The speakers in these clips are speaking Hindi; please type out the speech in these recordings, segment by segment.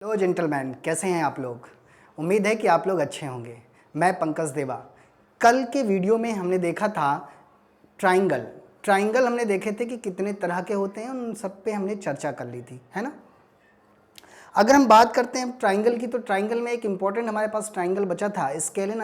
हेलो जेंटलमैन, कैसे हैं आप लोग। उम्मीद है कि आप लोग अच्छे होंगे। मैं पंकज देवा। कल के वीडियो में हमने देखा था ट्राइंगल हमने देखे थे कि कितने तरह के होते हैं, उन सब पे हमने चर्चा कर ली थी, है ना। अगर हम बात करते हैं ट्राइंगल की, तो ट्राइंगल में एक इम्पॉर्टेंट हमारे पास ट्राइंगल बचा था, स्केलिन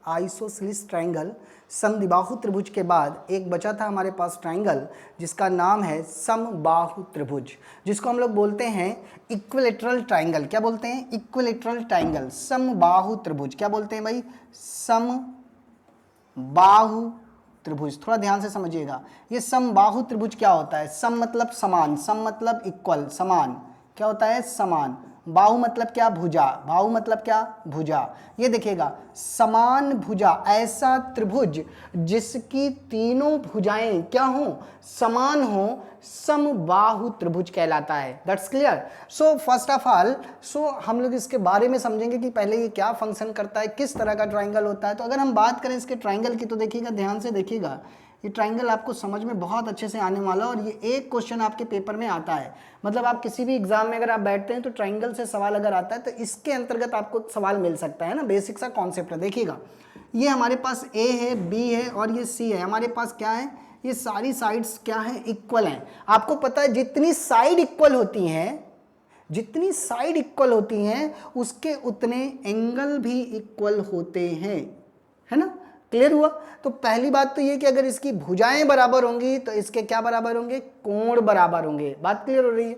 आइसोसेलेस ट्राइंगल। समद्विबाहु त्रिभुज के बाद एक बचा था हमारे पास ट्राइंगल जिसका नाम है समबाहु त्रिभुज, जिसको हम लोग बोलते हैं इक्विलेटरल ट्राइंगल। क्या बोलते हैं? इक्विलेटरल ट्राइंगल, समबाहु त्रिभुज। क्या बोलते हैं भाई? समबाहु त्रिभुज। थोड़ा ध्यान से समझिएगा, ये समबाहु त्रिभुज क्या होता है? सम मतलब समान, सम मतलब इक्वल, समान। क्या होता है? समान। बाहु मतलब क्या? भुजा। बाहु मतलब क्या? भुजा। ये देखिएगा, समान भुजा, ऐसा त्रिभुज जिसकी तीनों भुजाएं क्या हो? समान हो, समबाहु त्रिभुज कहलाता है। That's clear. So first of all, हम लोग इसके बारे में समझेंगे कि पहले ये क्या फंक्शन करता है, किस तरह का ट्राइंगल होता है। तो अगर हम बात करें इसके ट्राइंगल की, तो देखिएगा, ध्यान से देखिएगा, ये ट्राइंगल आपको समझ में बहुत अच्छे से आने वाला है और ये एक क्वेश्चन आपके पेपर में आता है। मतलब आप किसी भी एग्जाम में अगर आप बैठते हैं तो ट्राइंगल से सवाल अगर आता है तो इसके अंतर्गत आपको सवाल मिल सकता है ना। बेसिक सा कॉन्सेप्ट है। देखिएगा, ये हमारे पास ए है, बी है और ये सी है। हमारे पास क्या है? ये सारी साइड्स क्या है? इक्वल हैं। आपको पता है जितनी साइड इक्वल होती हैं, जितनी साइड इक्वल होती हैं उसके उतने एंगल भी इक्वल होते हैं, है ना। क्लियर हुआ? तो पहली बात तो ये कि अगर इसकी भुजाएं बराबर होंगी तो इसके क्या बराबर होंगे? कोण बराबर होंगे। बात क्लियर हो रही है?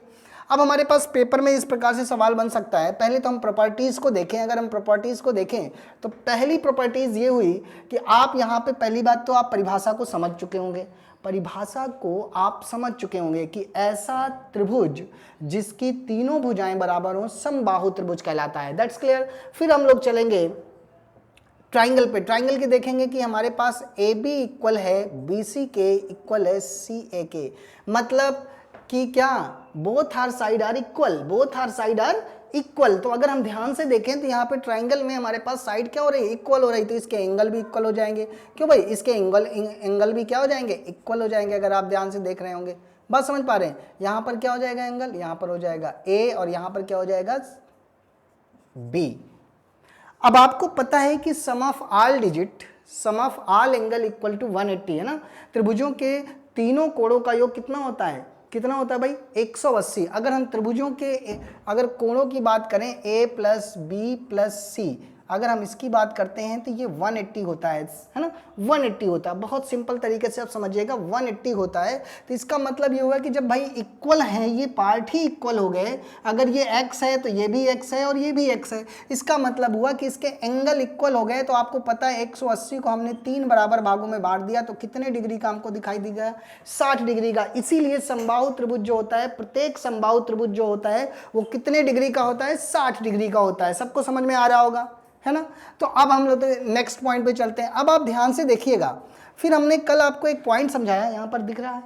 अब हमारे पास पेपर में इस प्रकार से सवाल बन सकता है। पहले तो हम प्रॉपर्टीज को देखें। अगर हम प्रॉपर्टीज को देखें तो पहली प्रॉपर्टीज ये हुई कि आप यहाँ पे पहली बात तो आप परिभाषा को समझ चुके होंगे। परिभाषा को आप समझ चुके होंगे कि ऐसा त्रिभुज जिसकी तीनों भुजाएं बराबर हो समबाहु त्रिभुज कहलाता है। That's clear. फिर हम लोग चलेंगे ट्राइंगल पे। ट्राइंगल के देखेंगे कि हमारे पास ए बी इक्वल है बी सी के इक्वल है सी ए के। मतलब कि क्या? Both are side are equal, both are side are equal. तो अगर हम ध्यान से देखें तो यहाँ पे ट्राइंगल में हमारे पास साइड क्या हो रही है? इक्वल हो रही। तो इसके एंगल भी इक्वल हो जाएंगे। क्यों भाई? इसके एंगल भी क्या हो जाएंगे? इक्वल हो जाएंगे। अगर आप ध्यान से देख रहे होंगे, बात समझ पा रहे हैं? यहाँ पर क्या हो जाएगा? एंगल यहाँ पर हो जाएगा ए और यहाँ पर क्या हो जाएगा? बी। अब आपको पता है कि sum of all digit, sum of all angle equal to 180 है ना। त्रिभुजों के तीनों कोणों का योग कितना होता है? कितना होता है भाई? 180। अगर हम त्रिभुजों के अगर कोणों की बात करें a प्लस बी प्लस सी, अगर हम इसकी बात करते हैं तो ये 180 होता है ना। 180 होता है। बहुत सिंपल तरीके से आप समझिएगा, 180 होता है। तो इसका मतलब ये हुआ कि जब भाई इक्वल है, ये पार्ट ही इक्वल हो गए। अगर ये x है तो ये भी x है और ये भी x है। इसका मतलब हुआ कि इसके एंगल इक्वल हो गए। तो आपको पता है 180 को हमने 3 बराबर भागों में बांट दिया तो कितने डिग्री का हमको दिखाई दी गया? 60 डिग्री का। इसीलिए समबाहु त्रिभुज जो होता है, प्रत्येक समबाहु त्रिभुज जो होता है वो कितने डिग्री का होता है? 60 डिग्री का होता है। सबको समझ में आ रहा होगा, है ना। तो अब हम लोग नेक्स्ट पॉइंट पे चलते हैं। अब आप ध्यान से देखिएगा, फिर हमने कल आपको एक पॉइंट समझाया, यहां पर दिख रहा है।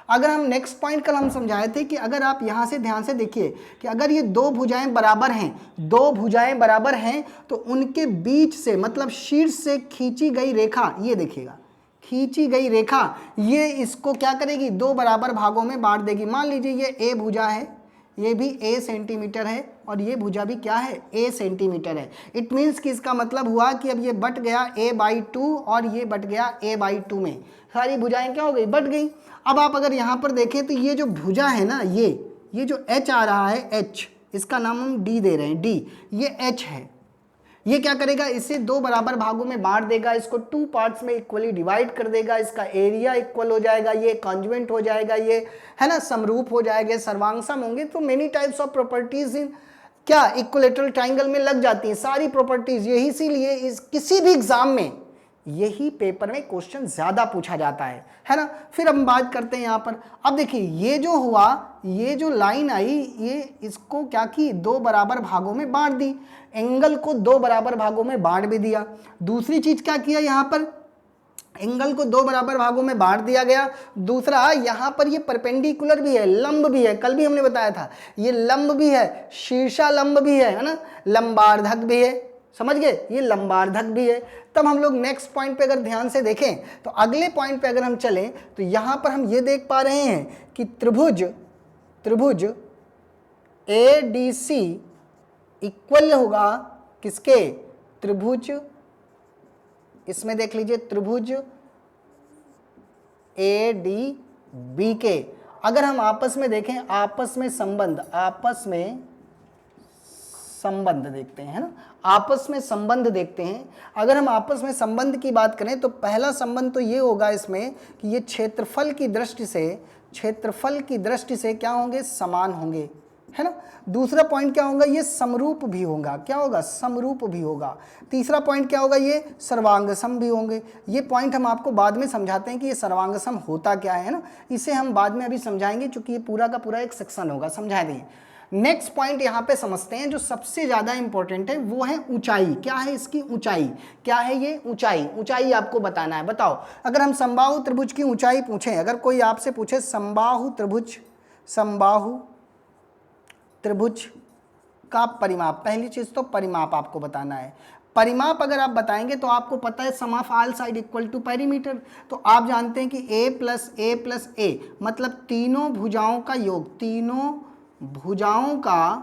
अगर हम नेक्स्ट पॉइंट कल हम समझाए थे कि अगर आप यहां से ध्यान से देखिए कि अगर ये दो भुजाएं बराबर हैं, दो भुजाएं बराबर हैं, तो उनके बीच से मतलब शीर्ष से खींची गई रेखा, ये देखिएगा, खींची गई रेखा ये इसको क्या करेगी? दो बराबर भागों में बांट देगी। मान लीजिए ये ए भुजा है, ये भी a सेंटीमीटर है और ये भुजा भी क्या है? a सेंटीमीटर है। इट मीन्स कि इसका मतलब हुआ कि अब ये बट गया a/2 और ये बट गया a/2 में। सारी भुजाएं क्या हो गई? बट गई। अब आप अगर यहाँ पर देखें तो ये जो भुजा है ना, ये जो h आ रहा है, h, इसका नाम हम d दे रहे हैं, d, ये h है। ये क्या करेगा? इसे दो बराबर भागों में बांट देगा, इसको 2 पार्ट्स में इक्वली डिवाइड कर देगा, इसका एरिया इक्वल हो जाएगा, ये कॉन्जुगेंट हो जाएगा, ये है ना, समरूप हो जाएगा, सर्वांगसम होंगे। तो मेनी टाइप्स ऑफ प्रॉपर्टीज इन क्या इक्विलेटरल ट्राइंगल में लग जाती हैं, सारी प्रॉपर्टीज। यही इसीलिए इस किसी भी एग्जाम में यही पेपर में क्वेश्चन ज्यादा पूछा जाता है ना। फिर हम बात करते हैं यहां पर। अब देखिए, ये जो हुआ, ये जो लाइन आई, ये इसको क्या की? दो बराबर भागों में बांट दी। एंगल को दो बराबर भागों में बांट भी दिया। दूसरी चीज क्या किया? यहां पर एंगल को दो बराबर भागों में बांट दिया गया। दूसरा, यहां पर ये परपेंडिकुलर भी है, लंब भी है। कल भी हमने बताया था, ये लंब भी है, शीर्षा लंब भी है ना, लंबार्धक भी है। समझ गए? ये लंबार्धक भी है। तब हम लोग नेक्स्ट पॉइंट पे अगर ध्यान से देखें तो अगले पॉइंट पे अगर हम चलें तो यहां पर हम ये देख पा रहे हैं कि त्रिभुज ADC इक्वल होगा किसके, त्रिभुज, इसमें देख लीजिए त्रिभुज ADB के। अगर हम आपस में देखें, आपस में संबंध देखते हैं, है ना, आपस में संबंध देखते हैं। अगर हम आपस में संबंध की बात करें तो पहला संबंध तो ये होगा इसमें कि ये क्षेत्रफल की दृष्टि से क्या होंगे, समान होंगे, है ना। दूसरा पॉइंट क्या होगा, ये समरूप भी होगा, क्या होगा, समरूप भी होगा। तीसरा पॉइंट क्या होगा, ये सर्वांगसम भी होंगे। ये पॉइंट हम आपको बाद में समझाते हैं कि ये सर्वांगसम होता क्या है ना, इसे हम बाद में अभी समझाएंगे, क्योंकि ये पूरा का पूरा एक सेक्शन होगा, समझा देंगे। नेक्स्ट पॉइंट यहाँ पे समझते हैं, जो सबसे ज्यादा इंपॉर्टेंट है वो है ऊंचाई। क्या है इसकी ऊंचाई, क्या है ये ऊंचाई आपको बताना है। बताओ, अगर हम समबाहु त्रिभुज की ऊंचाई पूछें, अगर कोई आपसे पूछे समबाहु त्रिभुज का परिमाप, पहली चीज तो परिमाप आपको बताना है। परिमाप अगर आप बताएंगे तो आपको पता है sum of all side equal to perimeter. तो आप जानते हैं कि a प्लस a मतलब तीनों भुजाओं का योग, तीनों भुजाओं का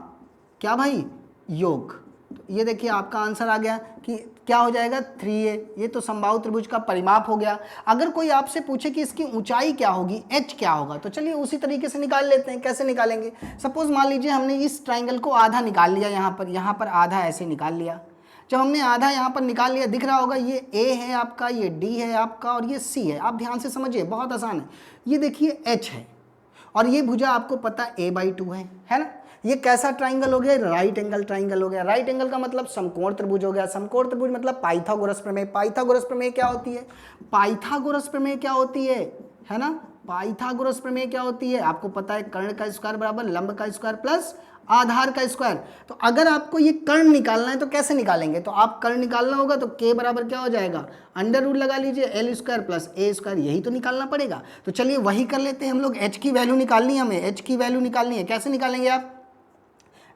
क्या भाई, योग। तो ये देखिए आपका आंसर आ गया कि क्या हो जाएगा, 3a। ये तो समबाहु त्रिभुज का परिमाप हो गया। अगर कोई आपसे पूछे कि इसकी ऊंचाई क्या होगी, h क्या होगा, तो चलिए उसी तरीके से निकाल लेते हैं। कैसे निकालेंगे, सपोज मान लीजिए हमने इस ट्राइंगल को आधा निकाल लिया, यहाँ पर आधा ऐसे निकाल लिया। जब हमने आधा यहाँ पर निकाल लिया, दिख रहा होगा ये a है आपका, ये d है आपका और ये c है। आप ध्यान से समझिए, बहुत आसान है। ये देखिए h है और ये भुजा आपको पता a/2 है ना। ये कैसा ट्राइंगल हो गया, राइट एंगल ट्राइंगल हो गया। राइट एंगल का मतलब समकोण त्रिभुज हो गया। समकोण त्रिभुज मतलब पाइथागोरस प्रमेय। पाइथागोरस प्रमेय क्या होती है, पाइथागोरस प्रमेय क्या होती है ना, पाइथागोरस प्रमेय क्या होती है, आपको पता है, कर्ण का स्क्वायर बराबर लंब का स्क्वायर प्लस आधार का स्क्वायर। तो अगर आपको ये कर्ण निकालना है तो कैसे निकालेंगे, तो आप कर्ण निकालना होगा तो k बराबर क्या हो जाएगा, अंडर रूट लगा लीजिए l square plus a square, यही तो निकालना पड़ेगा। तो चलिए वही कर लेते हैं हम लोग। h की वैल्यू निकालनी है हमें, h की वैल्यू निकालनी है। कैसे निकालेंगे आप,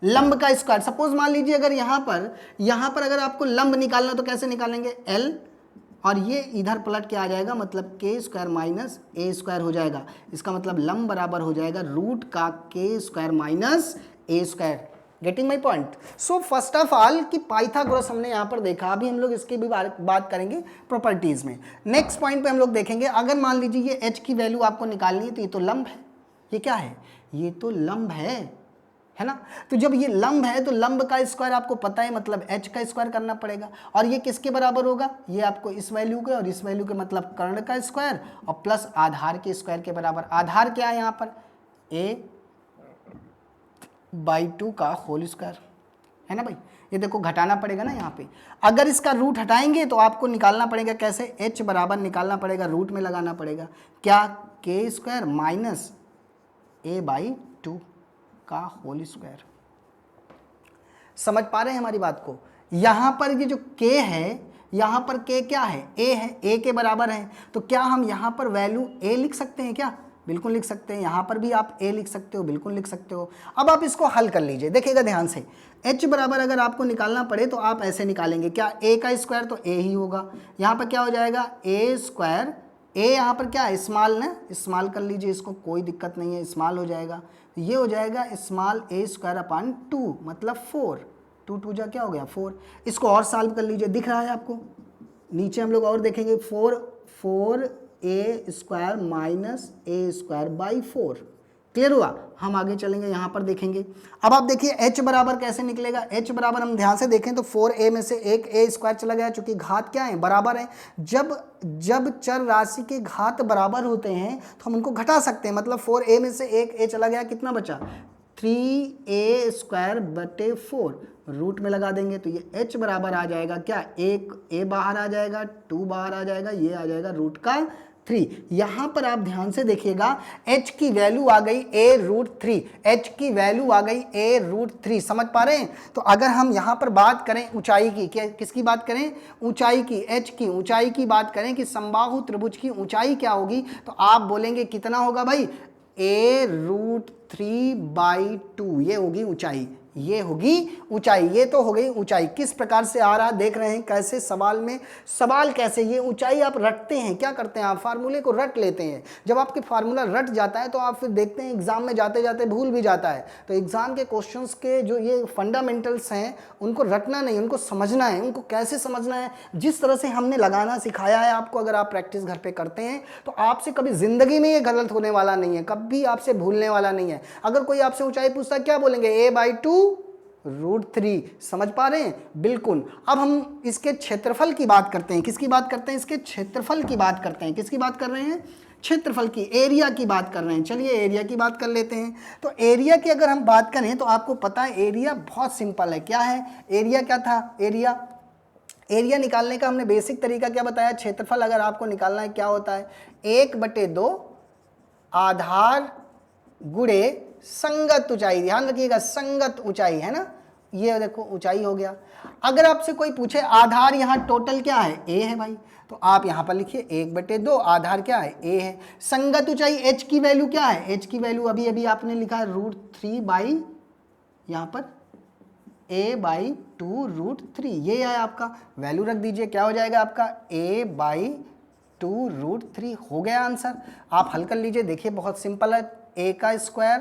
लंब का स्क्वायर। सपोज मान लीजिए अगर यहाँ पर अगर आपको लंब निकालना तो कैसे निकालेंगे, l और ये इधर पलट के आ जाएगा, मतलब k square minus a square हो जाएगा। इसका मतलब लंब बराबर हो जाएगा रूट का k square minus a square. Getting my point. So first of all कि पाइथागोरस हमने यहाँ पर देखा, अभी हम लोग इसकी भी बात करेंगे प्रॉपर्टीज में। नेक्स्ट पॉइंट पे हम लोग देखेंगे, अगर मान लीजिए ये h की वैल्यू आपको निकालनी है तो ये तो लंब है, ये क्या है, ये तो लंब है ना। तो जब ये लंब है तो लंब का स्क्वायर आपको पता है, मतलब h का स्क्वायर करना पड़ेगा। और ये किसके बराबर होगा, ये आपको इस वैल्यू के और इस वैल्यू के, मतलब कर्ण का स्क्वायर और प्लस आधार के स्क्वायर के बराबर। आधार क्या है यहाँ पर, a/2 का होल स्क्वायर, है ना भाई। ये देखो घटाना पड़ेगा ना यहाँ पे। अगर इसका रूट हटाएंगे तो आपको निकालना पड़ेगा कैसे, h बराबर निकालना पड़ेगा, रूट में लगाना पड़ेगा क्या, k स्क्वायर माइनस a/2 का होल स्क्वायर। समझ पा रहे हैं हमारी बात को। यहां पर ये जो k है, यहां पर k क्या है, a है, a के बराबर है। तो क्या हम यहां पर वैल्यू a लिख सकते हैं क्या, बिल्कुल लिख सकते हैं। यहां पर भी आप a लिख सकते हो, बिल्कुल लिख सकते हो। अब आप इसको हल कर लीजिए, देखिएगा ध्यान से। h बराबर अगर आपको निकालना पड़े तो आप ऐसे निकालेंगे, क्या a का स्क्वायर तो a ही होगा। यहाँ पर क्या हो जाएगा, a स्क्वायर, a यहाँ पर क्या है, स्मॉल ना, स्मॉल कर लीजिए इसको, कोई दिक्कत नहीं है, स्मॉल हो जाएगा। ये हो जाएगा स्मॉल a स्क्वायर अपॉन 2 मतलब 4, 2 2 जा क्या हो गया 4। इसको और सॉल्व कर लीजिए, दिख रहा है आपको, नीचे हम लोग और देखेंगे, 4a square minus a square by 4। Clear हुआ। हम आगे चलेंगे, यहाँ पर देखेंगे। अब आप देखिए h बराबर कैसे निकलेगा। h बराबर हम ध्यान से देखें तो 4a में से एक a स्क्वायर चला गया, चूंकि घात क्या है, बराबर है। जब चर राशि के घात बराबर होते हैं तो हम उनको घटा सकते हैं, मतलब 4a में से एक a चला गया, कितना बचा, 3a स्क्वायर बटे 4, रूट में लगा देंगे तो ये h बराबर आ जाएगा क्या, एक a बाहर आ जाएगा, 2 बाहर आ जाएगा, ये आ जाएगा रूट का 3। यहां पर आप ध्यान से देखिएगा, h की वैल्यू आ गई a√3, h की वैल्यू आ गई a√3। समझ पा रहे हैं। तो अगर हम यहां पर बात करें ऊंचाई की, किसकी बात करें, ऊंचाई की, h की ऊंचाई की बात करें कि समबाहु त्रिभुज की ऊंचाई क्या होगी, तो आप बोलेंगे कितना होगा भाई, a√3/2, ये होगी ऊंचाई। ये होगी ऊंचाई। ये तो हो गई ऊंचाई। किस प्रकार से आ रहा देख रहे हैं कैसे सवाल में, सवाल कैसे, ये ऊंचाई आप रटते हैं, क्या करते हैं आप फार्मूले को रट लेते हैं। जब आपके फार्मूला रट जाता है तो आप फिर देखते हैं एग्जाम में जाते जाते भूल भी जाता है। तो एग्जाम के क्वेश्चंस के जो ये फंडामेंटल्स हैं उनको रटना नहीं, उनको समझना है। उनको कैसे समझना है, जिस तरह से हमने लगाना सिखाया है आपको, अगर आप प्रैक्टिस घर पे करते हैं तो आपसे कभी जिंदगी में ये गलत होने वाला नहीं है, कभी आपसे भूलने वाला नहीं है। अगर कोई आपसे ऊंचाई पूछता है क्या बोलेंगे, a/2√3। समझ पा रहे हैं, बिल्कुल। अब हम इसके क्षेत्रफल की बात करते हैं। किसकी बात करते हैं, इसके क्षेत्रफल की बात करते हैं। किसकी बात कर रहे हैं, क्षेत्रफल की, एरिया की बात कर रहे हैं। चलिए एरिया की बात कर लेते हैं। तो एरिया की अगर हम बात करें तो आपको पता है एरिया बहुत सिंपल है। क्या है एरिया, क्या था एरिया निकालने का हमने बेसिक तरीका क्या बताया, क्षेत्रफल अगर आपको निकालना है क्या होता है, 1/2 आधार गुणे संगत ऊंचाई। ध्यान रखिएगा संगत ऊंचाई है ना, ये देखो ऊंचाई हो गया। अगर आपसे कोई पूछे आधार यहाँ टोटल क्या है, a है भाई, तो आप यहाँ पर लिखिए 1/2 आधार क्या है, a है। संगत ऊंचाई h की वैल्यू क्या है, h की वैल्यू अभी अभी आपने लिखा है √3 बाई यहाँ पर a/2√3, ये है आपका वैल्यू, रख दीजिए। क्या हो जाएगा आपका a/2√3 हो गया आंसर। आप हल कर लीजिए, देखिए बहुत सिंपल है। a²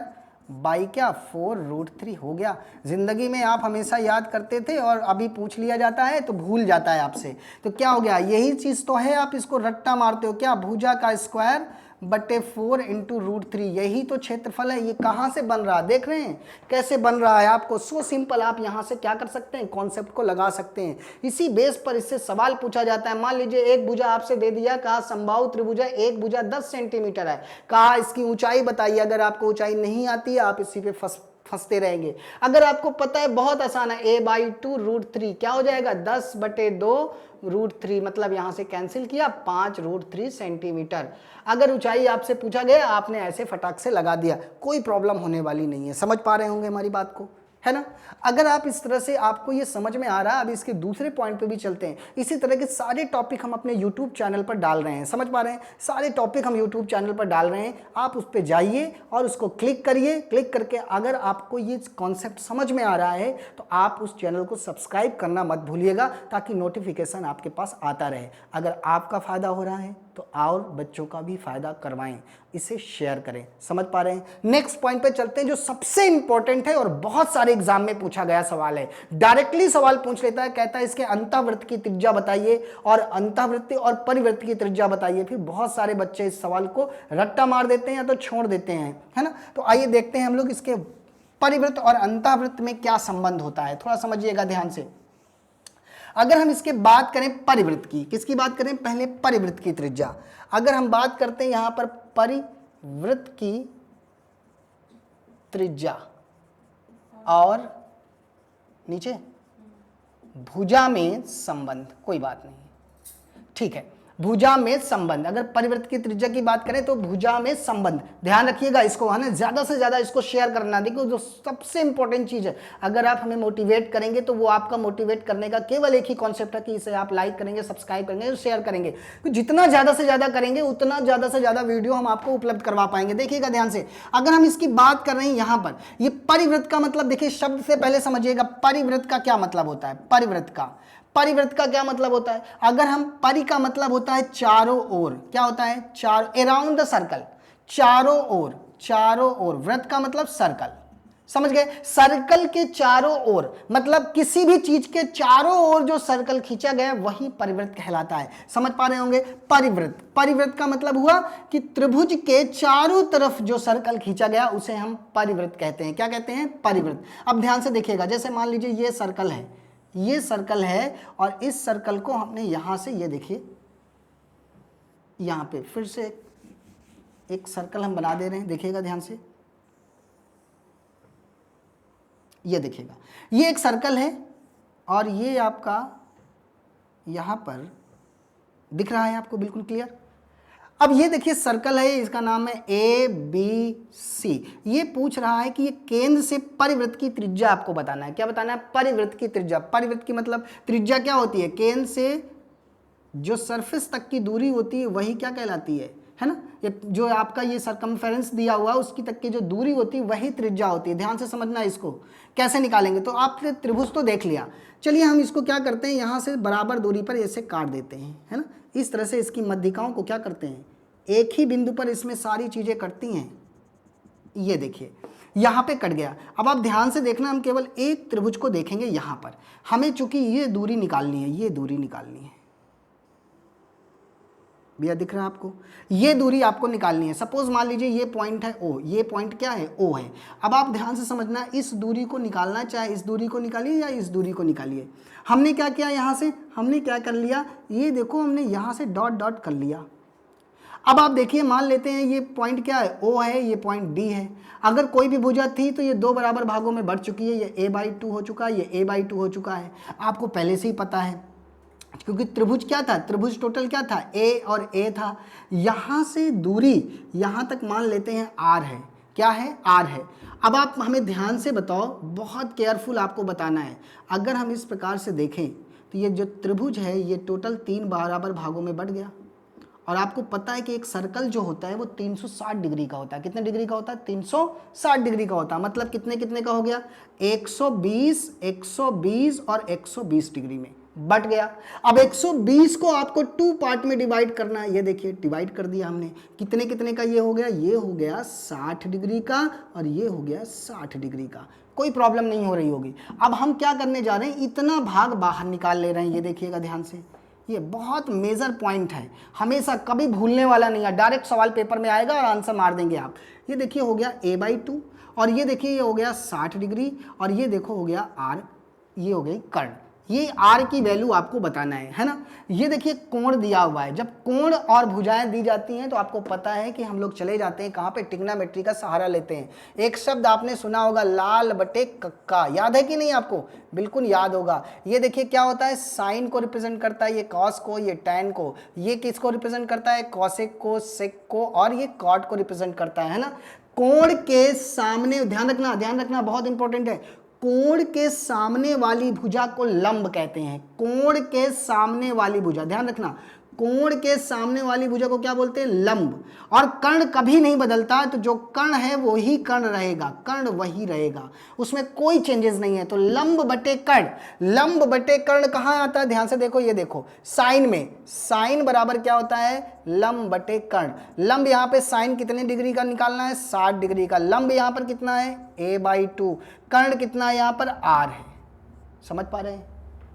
बाई क्या 4√3 हो गया। जिंदगी में आप हमेशा याद करते थे और अभी पूछ लिया जाता है तो भूल जाता है आपसे। तो क्या हो गया, यही चीज तो है, आप इसको रट्टा मारते हो क्या, भुजा का स्क्वायर बटे 4 × √3, यही तो क्षेत्रफल है। ये कहाँ से बन रहा है, देख रहे हैं कैसे बन रहा है आपको, सो सिंपल। आप यहाँ से क्या कर सकते हैं, कॉन्सेप्ट को लगा सकते हैं। इसी बेस पर इससे सवाल पूछा जाता है। मान लीजिए एक भुजा आपसे दे दिया, कहा समबाहु त्रिभुज है, एक भुजा 10 सेंटीमीटर है, कहा इसकी ऊंचाई बताइए। अगर आपको ऊंचाई नहीं आती है आप इसी पे फंसते रहेंगे। अगर आपको पता है बहुत आसान है, a/2√3 क्या हो जाएगा 10/2√3, मतलब यहां से कैंसिल किया 5√3 सेंटीमीटर। अगर ऊंचाई आपसे पूछा गया आपने ऐसे फटाक से लगा दिया, कोई प्रॉब्लम होने वाली नहीं है। समझ पा रहे होंगे हमारी बात को, है ना। अगर आप इस तरह से आपको ये समझ में आ रहा है, अब इसके दूसरे पॉइंट पे भी चलते हैं। इसी तरह के सारे टॉपिक हम अपने YouTube चैनल पर डाल रहे हैं, समझ पा रहे हैं, सारे टॉपिक हम YouTube चैनल पर डाल रहे हैं। आप उस पर जाइए और उसको क्लिक करिए। क्लिक करके अगर आपको ये कॉन्सेप्ट समझ में आ रहा है तो आप उस चैनल को सब्सक्राइब करना मत भूलिएगा, ताकि नोटिफिकेशन आपके पास आता रहे। अगर आपका फायदा हो रहा है तो और बच्चों का भी फायदा करवाएं, इसे शेयर करें। समझ पा रहे हैं। नेक्स्ट पॉइंट पे चलते हैं, जो सबसे इंपॉर्टेंट है और बहुत सारे एग्जाम में पूछा गया सवाल है। डायरेक्टली सवाल पूछ लेता है, कहता है इसके अंतःवृत्त की त्रिज्या बताइए और अंतःवृत्त और परिवृत्त की त्रिज्या बताइए। फिर बहुत सारे बच्चे इस सवाल को रट्टा मार देते हैं या तो छोड़ देते हैं, है ना। तो आइए देखते हैं हम लोग इसके परिवृत्त और अंतःवृत्त में क्या संबंध होता है, थोड़ा समझिएगा ध्यान से। अगर हम इसके बात करें परिवृत्त की, किसकी बात करें, पहले परिवृत्त की त्रिज्या। अगर हम बात करते हैं यहां पर परिवृत्त की त्रिज्या और नीचे भुजा में संबंध, कोई बात नहीं, ठीक है, भुजा में संबंध। अगर परिवृत्त की त्रिज्या की बात करें तो भुजा में संबंध, ध्यान रखिएगा इसको, है ना, ज्यादा से ज्यादा इसको शेयर करना। देखो जो सबसे इंपॉर्टेंट चीज है, अगर आप हमें मोटिवेट करेंगे तो वो आपका मोटिवेट करने का केवल एक ही कॉन्सेप्ट है कि इसे आप लाइक करेंगे, सब्सक्राइब करेंगे, शेयर करेंगे। तो जितना ज्यादा से ज्यादा करेंगे उतना ज्यादा से ज्यादा वीडियो हम आपको उपलब्ध करवा पाएंगे। देखिएगा ध्यान से, अगर हम इसकी बात कर रहे हैं यहां पर, ये परिवृत्त का मतलब देखिए, शब्द से पहले समझिएगा परिवृत्त का क्या मतलब होता है। परिवृत्त का क्या मतलब होता है, अगर हम परि का मतलब होता है चारों ओर, क्या होता है, अराउंड द सर्कल, चारों ओर। वृत्त का मतलब सर्कल, समझ गए, सर्कल के चारों ओर, मतलब किसी भी चीज के चारों ओर जो सर्कल खींचा गया वही परिवृत्त कहलाता है। समझ पा रहे होंगे, परिवृत्त का मतलब हुआ कि त्रिभुज के चारों तरफ जो सर्कल खींचा गया उसे हम परिवृत्त कहते हैं। क्या कहते हैं, परिवृत्त। अब ध्यान से देखिएगा, जैसे मान लीजिए ये सर्कल है और इस सर्कल को हमने यहां से, ये देखिए यहां पे फिर से एक सर्कल हम बना दे रहे हैं। देखिएगा ध्यान से, ये देखिएगा, ये एक सर्कल है और ये आपका यहां पर दिख रहा है आपको, बिल्कुल क्लियर। अब ये देखिए सर्कल है, इसका नाम है ABC। ये पूछ रहा है कि ये केंद्र से परिवृत्त की त्रिज्या आपको बताना है। क्या बताना है, परिवृत्त की त्रिज्या। परिवृत्त की मतलब त्रिज्या क्या होती है, केंद्र से जो सरफेस तक की दूरी होती है वही क्या कहलाती है, है ना। ये जो आपका ये सरकमफेरेंस दिया हुआ है उसकी तक की जो दूरी होती है वही त्रिज्या होती है। ध्यान से समझना है इसको कैसे निकालेंगे। तो आपने त्रिभुज तो देख लिया, चलिए हम इसको क्या करते हैं, यहाँ से बराबर दूरी पर ऐसे काट देते हैं, है ना। इस तरह से इसकी मध्यिकाओं को क्या करते हैं, एक ही बिंदु पर इसमें सारी चीज़ें कटती हैं। ये देखिए यहाँ पे कट गया। अब आप ध्यान से देखना, हम केवल एक त्रिभुज को देखेंगे। यहाँ पर हमें चूंकि ये दूरी निकालनी है, ये दूरी निकालनी है भैया, दिख रहा है आपको, ये दूरी आपको निकालनी है। सपोज मान लीजिए ये पॉइंट है ओ, ये पॉइंट क्या है, ओ है। अब आप ध्यान से समझना, इस दूरी को निकालना, चाहे इस दूरी को निकालिए या इस दूरी को निकालिए। हमने क्या किया, यहाँ से हमने क्या कर लिया, ये देखो हमने यहाँ से डॉट डॉट कर लिया। अब आप देखिए, मान लेते हैं ये पॉइंट क्या है, ओ है, ये पॉइंट डी है। अगर कोई भी भुजा थी तो ये दो बराबर भागों में बढ़ चुकी है, ये a/2 हो चुका है, ये a/2 हो चुका है। आपको पहले से ही पता है, क्योंकि त्रिभुज क्या था, त्रिभुज टोटल क्या था, a और a था। यहाँ से दूरी यहाँ तक मान लेते हैं r है, क्या है, r है। अब आप हमें ध्यान से बताओ, बहुत केयरफुल आपको बताना है। अगर हम इस प्रकार से देखें तो ये जो त्रिभुज है ये टोटल 3 बराबर भागों में बढ़ गया। और आपको पता है कि एक सर्कल जो होता है वो 360 डिग्री का होता है। कितने डिग्री का होता है, 360 डिग्री का होता है। मतलब कितने कितने का हो गया, 120, 120 और 120 डिग्री में बट गया। अब 120 को आपको 2 पार्ट में डिवाइड करना है। ये देखिए डिवाइड कर दिया हमने, कितने कितने का ये हो गया, ये हो गया 60 डिग्री का और ये हो गया 60 डिग्री का। कोई प्रॉब्लम नहीं हो रही होगी। अब हम क्या करने जा रहे हैं, इतना भाग बाहर निकाल ले रहे हैं। ये देखिएगा ध्यान से, ये बहुत मेजर पॉइंट है, हमेशा कभी भूलने वाला नहीं है। डायरेक्ट सवाल पेपर में आएगा और आंसर मार देंगे आप। ये देखिए हो गया a/2 और ये देखिए ये हो गया 60 डिग्री और ये देखो हो गया r, ये हो गई कर्ण। ये r की वैल्यू आपको बताना है ना। ये देखिए कोण दिया हुआ है। जब कोण और भुजाएं दी जाती हैं तो आपको पता है कि हम लोग चले जाते हैं कहाँ पे, ट्रिग्नोमेट्री का सहारा लेते हैं। एक शब्द आपने सुना होगा, लाल बटे कक्का, याद है कि नहीं आपको, बिल्कुल याद होगा। ये देखिए क्या होता है, साइन को रिप्रेजेंट करता है, ये कॉस को, ये टैन को। ये किसको रिप्रेजेंट करता है, कॉसेक को, सेक को, और ये कॉट को रिप्रेजेंट करता है ना। कोण के सामने, ध्यान रखना, ध्यान रखना, बहुत इंपॉर्टेंट है, कोण के सामने वाली भुजा को लंब कहते हैं। कोण के सामने वाली भुजा, ध्यान रखना, कोण के सामने वाली भुजा को क्या बोलते हैं, लंब। और कर्ण कभी नहीं बदलता, तो जो कर्ण है वो ही कर्ण रहेगा, कर्ण वही रहेगा, उसमें कोई चेंजेस नहीं है। तो लंब बटे कर्ण, लंब बटे कर्ण कहाँ आता है, ध्यान से देखो, ये देखो साइन में, साइन बराबर क्या होता है, लंब बटे कर्ण। लंब यहाँ पे साइन कितने डिग्री का निकालना है, 60 डिग्री का। लंब यहाँ पर कितना है, a/2। कर्ण कितना है यहाँ पर, r है। समझ पा रहे हैं,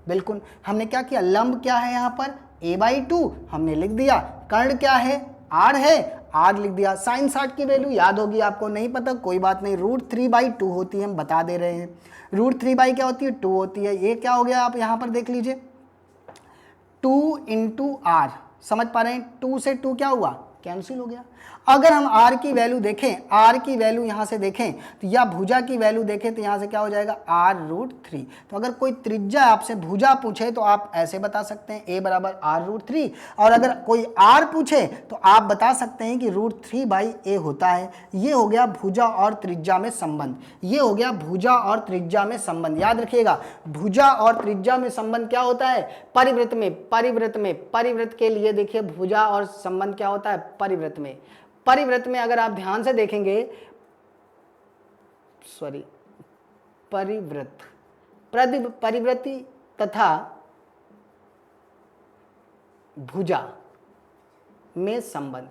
बिल्कुल। हमने क्या किया, लंब क्या है यहाँ पर, a/2 हमने लिख दिया, कर्ण क्या है, r है, r लिख दिया। साइन 60 की वैल्यू याद होगी आपको, नहीं पता कोई बात नहीं, √3/2 होती है, हम बता दे रहे हैं। √3 क्या होती है, 2 होती है। ये क्या हो गया, आप यहाँ पर देख लीजिए, 2 × r, समझ पा रहे हैं, 2 से 2 क्या हुआ, कैंसिल हो गया। अगर हम r की वैल्यू देखें, r की वैल्यू यहाँ से देखें तो या भुजा की वैल्यू देखें तो यहाँ से क्या हो जाएगा, r√3। तो अगर कोई त्रिज्या आपसे भुजा पूछे तो आप ऐसे बता सकते हैं, a बराबर r√3। और अगर कोई r पूछे तो आप बता सकते हैं कि √3/a होता है। ये हो गया भुजा और त्रिज्या में संबंध, ये हो गया भुजा और त्रिज्या में संबंध। याद रखिएगा, भुजा और त्रिज्या में संबंध क्या होता है, परिवृत्त में, परिवृत्त में, परिवृत्त के लिए देखिए भुजा और संबंध क्या होता है, परिवृत्त में। परिवृत्त में अगर आप ध्यान से देखेंगे, परिवृत्त, परिवृत्ति तथा भुजा में संबंध,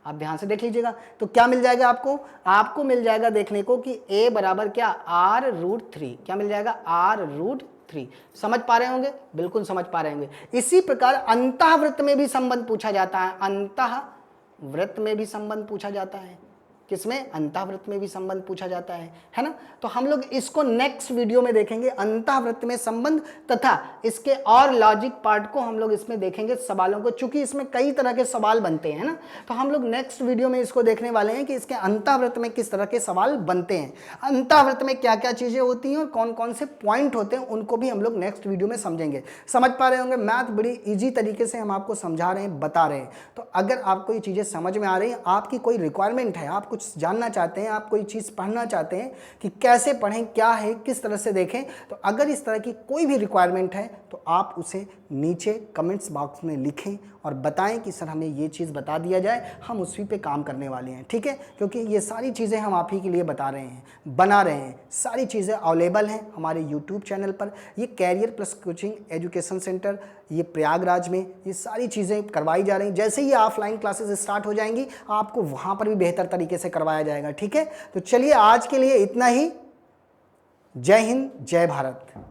आप ध्यान से देख लीजिएगा तो क्या मिल जाएगा आपको, आपको मिल जाएगा देखने को कि a बराबर क्या, r√3। क्या मिल जाएगा, r√3। समझ पा रहे होंगे, बिल्कुल समझ पा रहे होंगे। इसी प्रकार अंतःवृत्त में भी संबंध पूछा जाता है, अंतःवृत्त में भी संबंध पूछा जाता है। किसमें, अंतःवृत्त में भी संबंध पूछा जाता है ना। तो हम लोग इसको नेक्स्ट वीडियो में देखेंगे, अंतःवृत्त में संबंध तथा इसके और लॉजिक पार्ट को हम लोग इसमें देखेंगे, सवालों को, चूंकि इसमें कई तरह के सवाल बनते हैं ना। तो हम लोग नेक्स्ट वीडियो में इसको देखने वाले हैं कि इसके अंतःवृत्त में किस तरह के सवाल बनते हैं, अंतःवृत्त में क्या क्या चीजें होती हैं और कौन कौन से पॉइंट होते हैं, उनको भी हम लोग नेक्स्ट वीडियो में समझेंगे। समझ पा रहे होंगे, मैथ बड़ी ईजी तरीके से हम आपको समझा रहे हैं, बता रहे हैं। तो अगर आपको ये चीजें समझ में आ रही हैं, आपकी कोई रिक्वायरमेंट है, आप कुछ जानना चाहते हैं, आप कोई चीज़ पढ़ना चाहते हैं कि कैसे पढ़ें, क्या है, किस तरह से देखें, तो अगर इस तरह की कोई भी रिक्वायरमेंट है तो आप उसे नीचे कमेंट्स बॉक्स में लिखें और बताएं कि सर हमें ये चीज़ बता दिया जाए, हम उसी पे काम करने वाले हैं, ठीक है। क्योंकि ये सारी चीज़ें हम आप ही के लिए बता रहे हैं, बना रहे हैं, सारी चीज़ें अवेलेबल हैं हमारे यूट्यूब चैनल पर। ये career plus coaching education centre, ये प्रयागराज में ये सारी चीज़ें करवाई जा रही हैं। जैसे ही ऑफलाइन क्लासेस स्टार्ट हो जाएंगी आपको वहाँ पर भी बेहतर तरीके से करवाया जाएगा, ठीक है। तो चलिए आज के लिए इतना ही। जय हिंद, जय भारत।